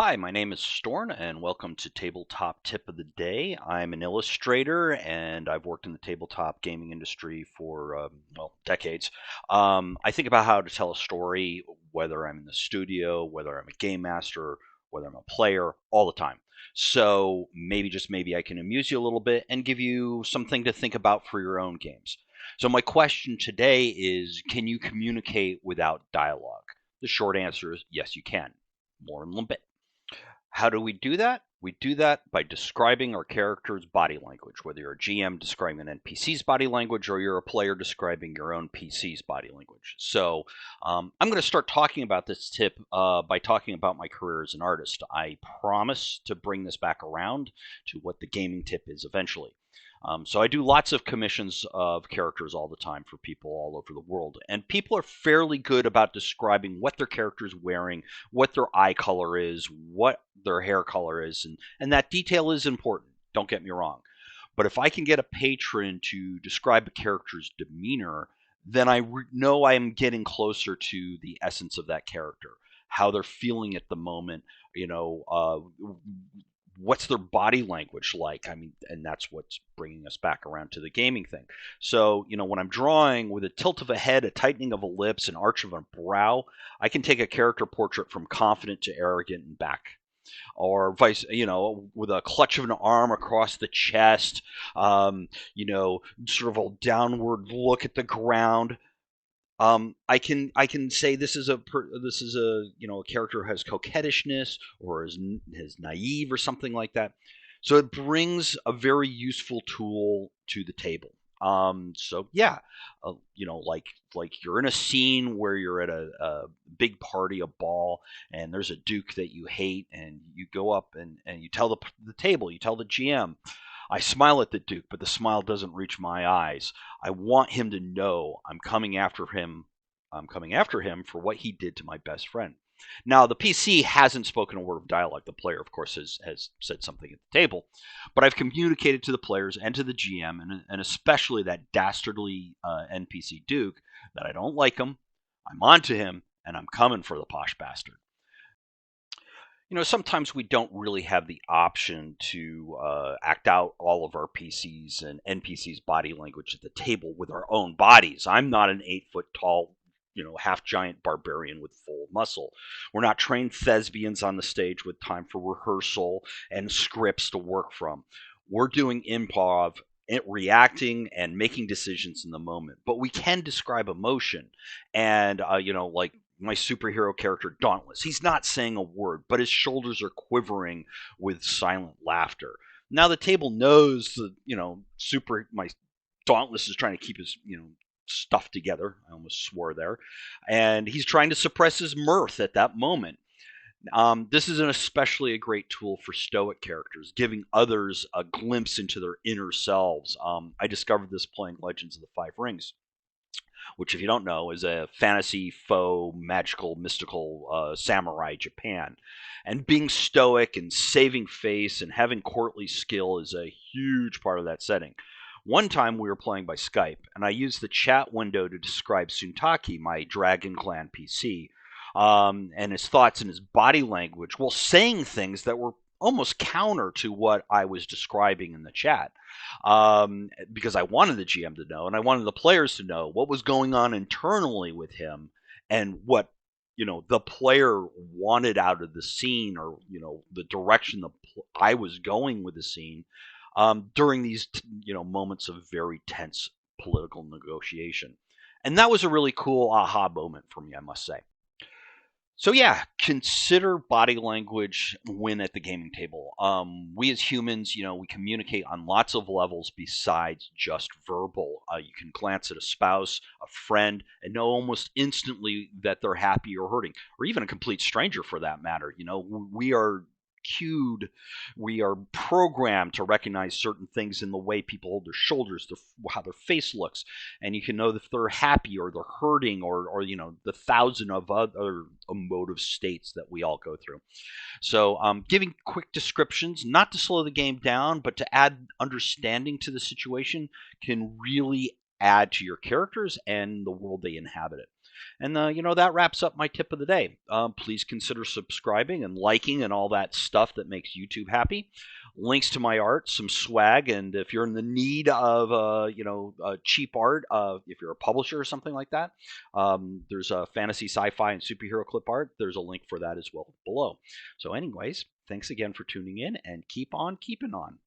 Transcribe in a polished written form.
Hi, my name is Storn, and welcome to Tabletop Tip of the Day. I'm an illustrator, and I've worked in the tabletop gaming industry for, decades. I think about how to tell a story, whether I'm in the studio, whether I'm a game master, whether I'm a player, all the time. So maybe, just maybe, I can amuse you a little bit and give you something to think about for your own games. So, my question today is, can you communicate without dialogue? The short answer is yes, you can. More in a little bit. How do we do that? We do that by describing our character's body language, whether you're a GM describing an NPC's body language or you're a player describing your own PC's body language. So, I'm going to start talking about this tip by talking about my career as an artist. I promise to bring this back around to what the gaming tip is eventually. So I do lots of commissions of characters all the time for people all over the world, and people are fairly good about describing what their character is wearing, what their eye color is, what their hair color is, and that detail is important. Don't get me wrong. But if I can get a patron to describe a character's demeanor, then know I am getting closer to the essence of that character, how they're feeling at the moment, you know, what's their body language like. I mean, and that's what's bringing us back around to the gaming thing. So, when I'm drawing with a tilt of a head, a tightening of a lips, an arch of a brow, I can take a character portrait from confident to arrogant and back, or vice, with a clutch of an arm across the chest, sort of a downward look at the ground. I can say this is a a character who has coquettishness or is naive or something like that. So it brings a very useful tool to the table. So yeah, like you're in a scene where you're at a big party, a ball, and there's a duke that you hate, and you go up and you tell the table, you tell the GM, I smile at the Duke, but the smile doesn't reach my eyes. I want him to know I'm coming after him. I'm coming after him for what he did to my best friend. Now, the PC hasn't spoken a word of dialogue. The player, of course, has said something at the table. But I've communicated to the players and to the GM, and especially that dastardly NPC Duke, that I don't like him, I'm on to him, and I'm coming for the posh bastard. Sometimes we don't really have the option to act out all of our PCs and NPCs' body language at the table with our own bodies. I'm not an 8 foot tall, half giant barbarian with full muscle. We're not trained thespians on the stage with time for rehearsal and scripts to work from. We're doing improv, reacting and making decisions in the moment. But we can describe emotion, and like my superhero character Dauntless. He's not saying a word, but his shoulders are quivering with silent laughter. Now the table knows that super my Dauntless is trying to keep his stuff together. I almost swore there, and he's trying to suppress his mirth at that moment. This is an especially a great tool for stoic characters, giving others a glimpse into their inner selves. I discovered this playing Legends of the Five Rings, which, if you don't know, is a fantasy, faux, magical, mystical samurai Japan. And being stoic and saving face and having courtly skill is a huge part of that setting. One time we were playing by Skype, and I used the chat window to describe Suntaki, my Dragon Clan PC, and his thoughts and his body language, while saying things that were almost counter to what I was describing in the chat, because I wanted the GM to know and I wanted the players to know what was going on internally with him and what the player wanted out of the scene, or the direction I was going with the scene during these moments of very tense political negotiation. And that was a really cool aha moment for me, I must say. So yeah, consider body language when at the gaming table. We as humans, we communicate on lots of levels besides just verbal. You can glance at a spouse, a friend, and know almost instantly that they're happy or hurting, or even a complete stranger for that matter. We are cued, we are programmed to recognize certain things in the way people hold their shoulders, how their face looks, and you can know if they're happy or they're hurting, or the thousand of other emotive states that we all go through. So giving quick descriptions, not to slow the game down, but to add understanding to the situation, can really add to your characters and the world they inhabit. And that wraps up my tip of the day. Please consider subscribing and liking and all that stuff that makes YouTube happy. Links to my art, some swag, and if you're in the need of cheap art, if you're a publisher or something like that, there's a fantasy, sci-fi, and superhero clip art. There's a link for that as well below. So, anyways, thanks again for tuning in, and keep on keeping on.